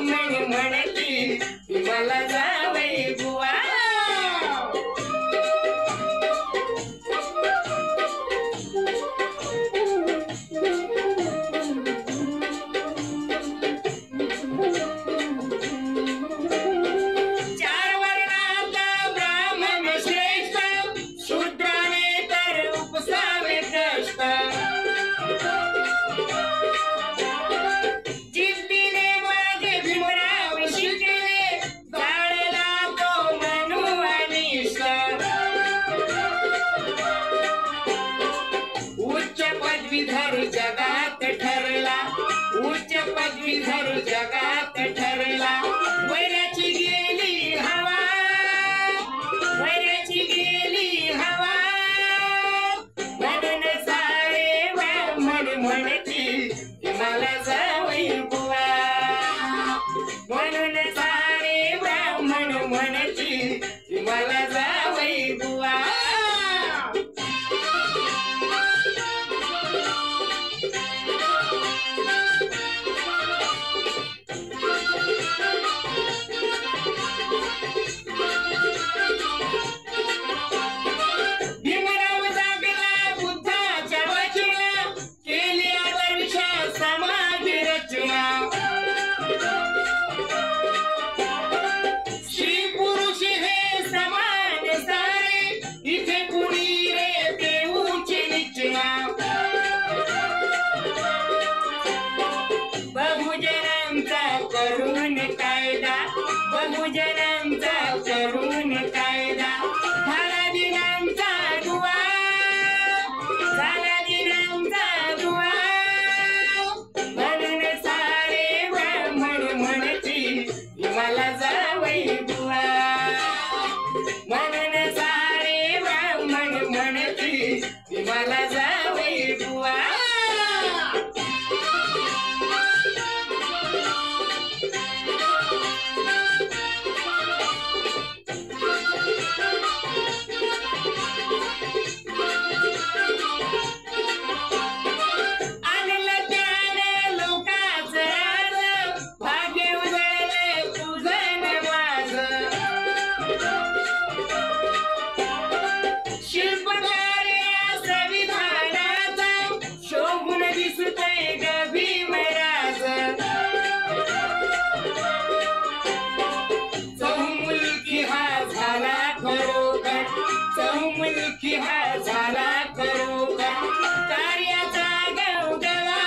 ब्राह्मण म्हणती मला जावई बुवा. पदवीधर जगात ठरला, उच्च पदवीधर जगात ठरला. वैराची गेली हवा, वैराची गेली हवा. म्हणून सारे ब्राह्मण म्हणती मला जावई बुवा. म्हणून सारे ब्राह्मण म्हणती मला जावई बुवा. बहुजनांचा करून कायदा, बहुजनांचा करून कायदा. झाला दिनांचा दुआ, झाला दिनांचा दुआ. म्हणून सारे ब्राह्मण म्हणती मला जावई बुवा. म्हणून सारे ब्राह्मण म्हणती मला जावई बुवा. चौमुलकी हा झाला खरोखर. कार्याचा गवगवा,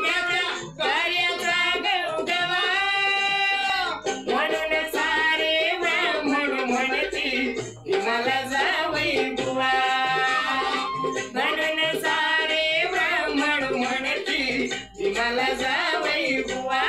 त्याच्या कार्याचा गवगवा. म्हणून सारे ब्राह्मण म्हणती मला जावई बुवा. म्हणून सारे ब्राह्मण म्हणती मला जावई बुवा.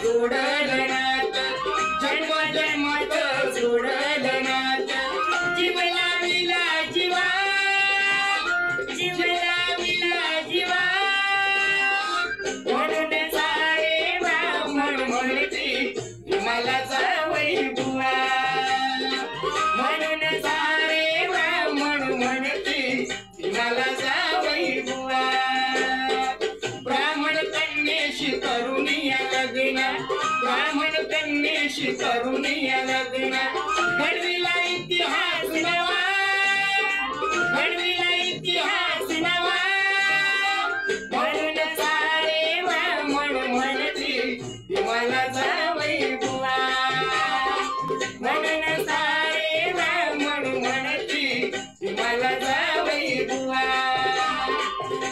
जोडलं नातं, जन्म जन्माचं जोडलं नातं. जीव लाविला जीवा, जीव लाविला जीवा. म्हणून सारे ब्राह्मण म्हणती मला जावई बुवा. म्हणून सारे ब्राह्मण म्हणती मला जावई बुवा. ब्राह्मण कन्येशी करून या लग्न, ब्राह्मण कन्येशी करून या लग्न. घडविला इतिहास नवा, घडविला इतिहास नवा. म्हणून सारे ब्राह्मण म्हणती मला जावई बुवा. म्हणून सारे ब्राह्मण म्हणती मला जावई बुवा.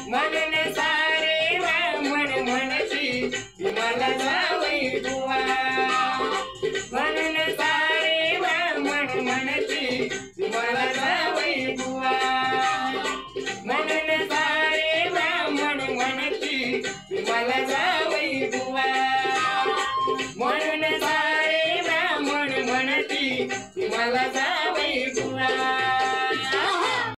म्हणून सारे ब्राह्मण म्हणती मला जावई बुवा. म्हणून सारे ब्राह्मण म्हणती मला जावई बुवा. मला